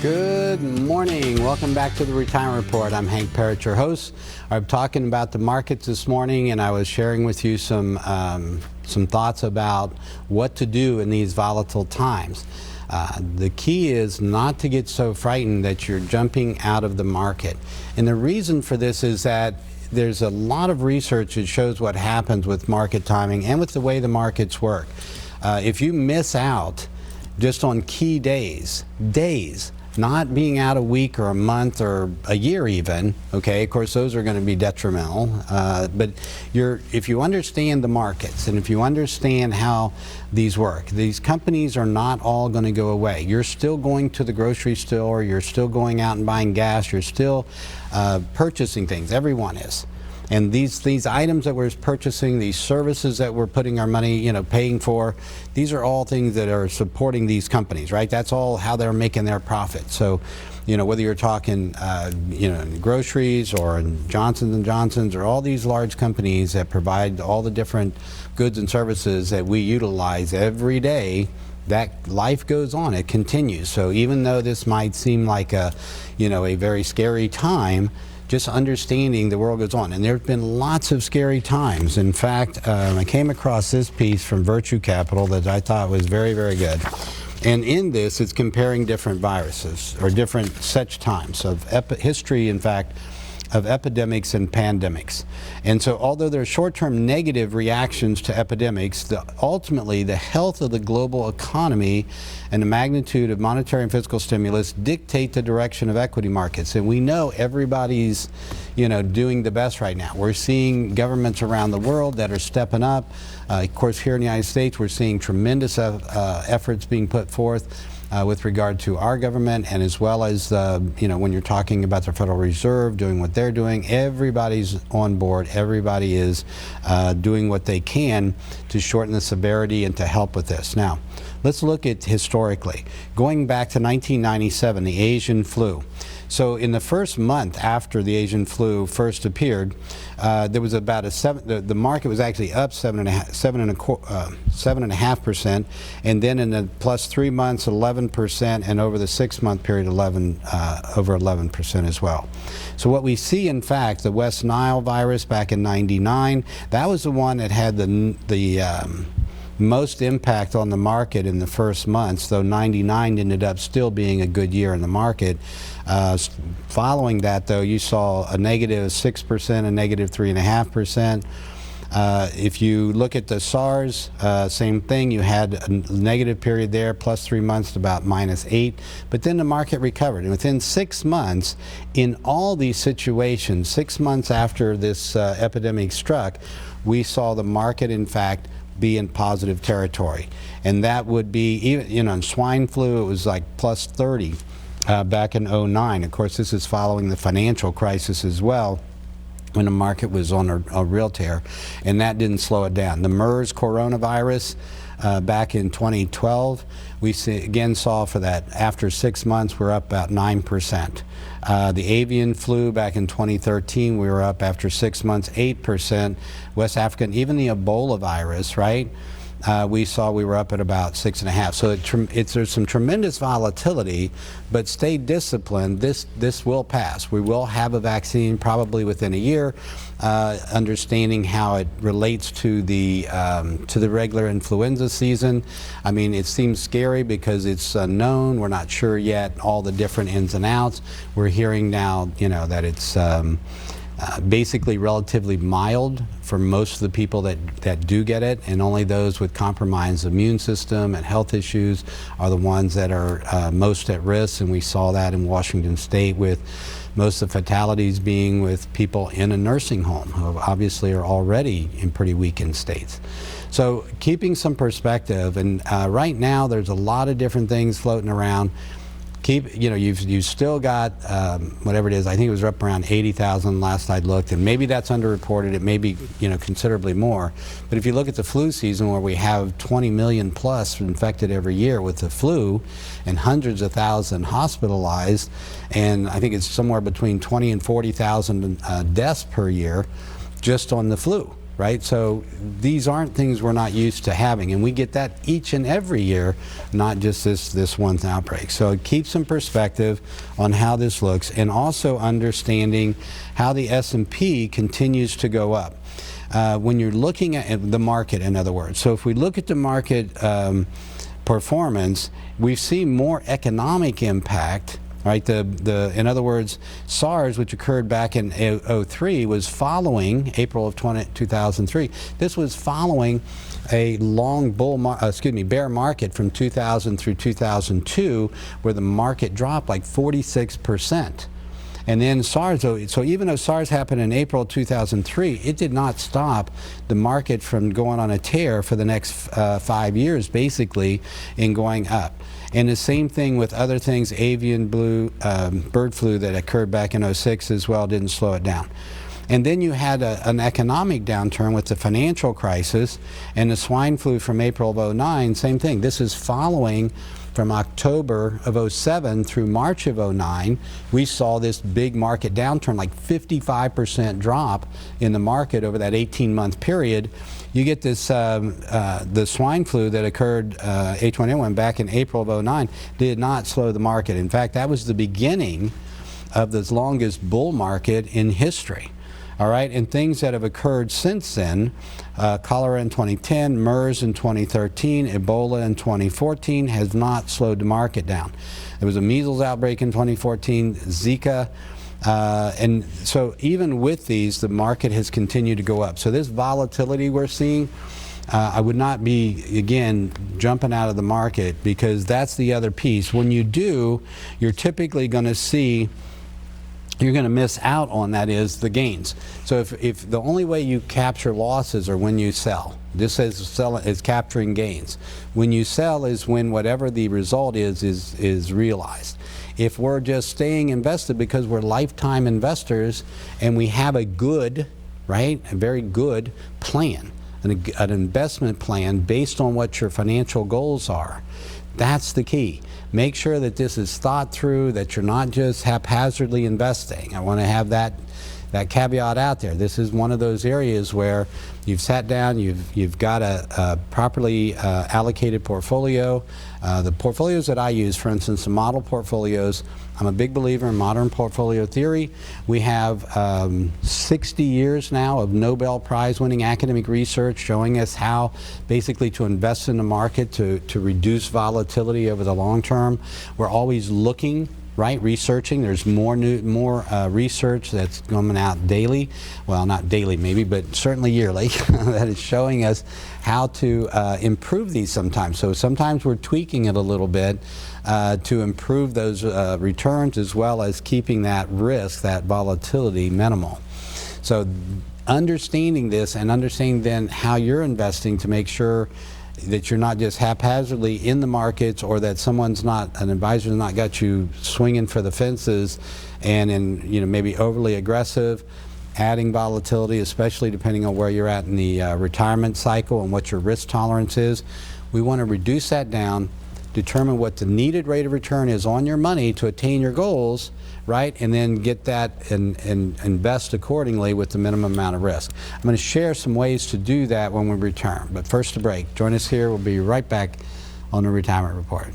Good morning. Welcome back to the Retirement Report. I'm Hank Parrott, your host. I'm talking about the markets this morning, and I was sharing with you some thoughts about what to do in these volatile times. The key is not to get so frightened that you're jumping out of the market. And the reason for this is that there's a lot of research that shows what happens with market timing and with the way the markets work. If you miss out just on key days, not being out a week or a month or a year even, okay, of course those are going to be detrimental, but if you understand the markets and if you understand how these work, these companies are not all going to go away. You're still going to the grocery store, you're still going out and buying gas, you're still purchasing things, everyone is. And these items that we're purchasing, these services that we're putting our money, paying for, these are all things that are supporting these companies, right? That's all how they're making their profit. So, whether you're talking, groceries or Johnson & Johnson's or all these large companies that provide all the different goods and services that we utilize every day, that life goes on, it continues. So even though this might seem like a very scary time, just understanding the world goes on. And there have been lots of scary times. In fact, I came across this piece from Virtue Capital that I thought was very, very good. And in this, it's comparing different viruses or different such times of history, in fact, of epidemics and pandemics. And so although there are short-term negative reactions to epidemics, ultimately the health of the global economy and the magnitude of monetary and fiscal stimulus dictate the direction of equity markets. And we know everybody's doing the best right now. We're seeing governments around the world that are stepping up. Of course, here in the United States, we're seeing tremendous efforts being put forth with regard to our government, and as well as when you're talking about the Federal Reserve doing what they're doing, everybody's on board. Everybody is doing what they can to shorten the severity and to help with this. Now, let's look at historically. Going back to 1997, the Asian flu. So in the first month after the Asian flu first appeared, there was about the market was actually up 7.5%, and then in the plus 3 months 11%, and over the 6-month period over 11% as well. So what we see, in fact, the West Nile virus back in '99, that was the one that had the most impact on the market in the first months, though '99 ended up still being a good year in the market. Following that, though, you saw a negative 6%, a negative 3.5%. If you look at the SARS, same thing. You had a negative period there, plus 3 months to about -8, but then the market recovered. And within 6 months, in all these situations, 6 months after this epidemic struck, we saw the market, in fact, be in positive territory. And that would be, even in swine flu, it was like plus 30 back in '09. Of course, this is following the financial crisis as well, when the market was on a real tear, and that didn't slow it down. The MERS coronavirus back in 2012, we saw for that after 6 months we're up about 9%. The avian flu back in 2013, we were up after 6 months 8%. West African, even the Ebola virus, right? We saw we were up at about 6.5. So there's some tremendous volatility, but stay disciplined. This will pass. We will have a vaccine probably within a year. Understanding how it relates to the regular influenza season. I mean, it seems scary because it's unknown. We're not sure yet all the different ins and outs. We're hearing now, that it's basically relatively mild for most of the people that do get it, and only those with compromised immune system and health issues are the ones that are most at risk. And we saw that in Washington State, with most of the fatalities being with people in a nursing home who obviously are already in pretty weakened states. So keeping some perspective, and right now there's a lot of different things floating around. You've still got whatever it is. I think it was up around 80,000 last I looked, and maybe that's underreported. It may be considerably more. But if you look at the flu season, where we have 20 million plus infected every year with the flu, and hundreds of thousands hospitalized, and I think it's somewhere between 20 and 40,000 deaths per year just on the flu. right? So these aren't things we're not used to having, and we get that each and every year, not just this one outbreak. So it keeps some perspective on how this looks, and also understanding how the S&P continues to go up. When you're looking at the market, in other words, so if we look at the market performance, we see more economic impact. Right, in other words, SARS, which occurred back in 2003, was following April of 2003. This was following a long bear market from 2000 through 2002, where the market dropped like 46%. And then SARS, so even though SARS happened in April 2003, it did not stop the market from going on a tear for the next 5 years, basically, in going up. And the same thing with other things, avian bird flu that occurred back in 2006 as well, didn't slow it down. And then you had an economic downturn with the financial crisis, and the swine flu from April of 2009, same thing. This is following from October of 2007 through March of 2009, we saw this big market downturn, like 55% drop in the market over that 18-month period. You get this, the swine flu that occurred, H1N1, back in April of 2009, did not slow the market. In fact, that was the beginning of the longest bull market in history. All right, and things that have occurred since then, cholera in 2010, MERS in 2013, Ebola in 2014 has not slowed the market down. There was a measles outbreak in 2014, Zika, and so even with these, the market has continued to go up. So this volatility we're seeing, I would not be, again, jumping out of the market, because that's the other piece. When you do, you're typically going to see, you're going to miss out on, that is, the gains. So if the only way you capture losses are when you sell. This says sell is capturing gains. When you sell is when whatever the result is realized. If we're just staying invested because we're lifetime investors and we have a good, right, a very good plan, an investment plan based on what your financial goals are, that's the key. Make sure that this is thought through, that you're not just haphazardly investing. I want to have that caveat out there. This is one of those areas where you've sat down, you've got a properly allocated portfolio. The portfolios that I use, for instance, the model portfolios, I'm a big believer in modern portfolio theory. We have 60 years now of Nobel Prize winning academic research showing us how basically to invest in the market to reduce volatility over the long term. We're always looking, right, researching. There's more research that's coming out daily. Well, not daily maybe, but certainly yearly, that is showing us how to improve these sometimes. So sometimes we're tweaking it a little bit to improve those returns, as well as keeping that risk, that volatility, minimal. So understanding this and understanding then how you're investing to make sure that you're not just haphazardly in the markets, or that an advisor's not got you swinging for the fences and maybe overly aggressive, adding volatility, especially depending on where you're at in the retirement cycle and what your risk tolerance is. We want to reduce that down, determine what the needed rate of return is on your money to attain your goals, right, and then get that and invest accordingly with the minimum amount of risk. I'm going to share some ways to do that when we return, but first a break. Join us here. We'll be right back on the Retirement Report.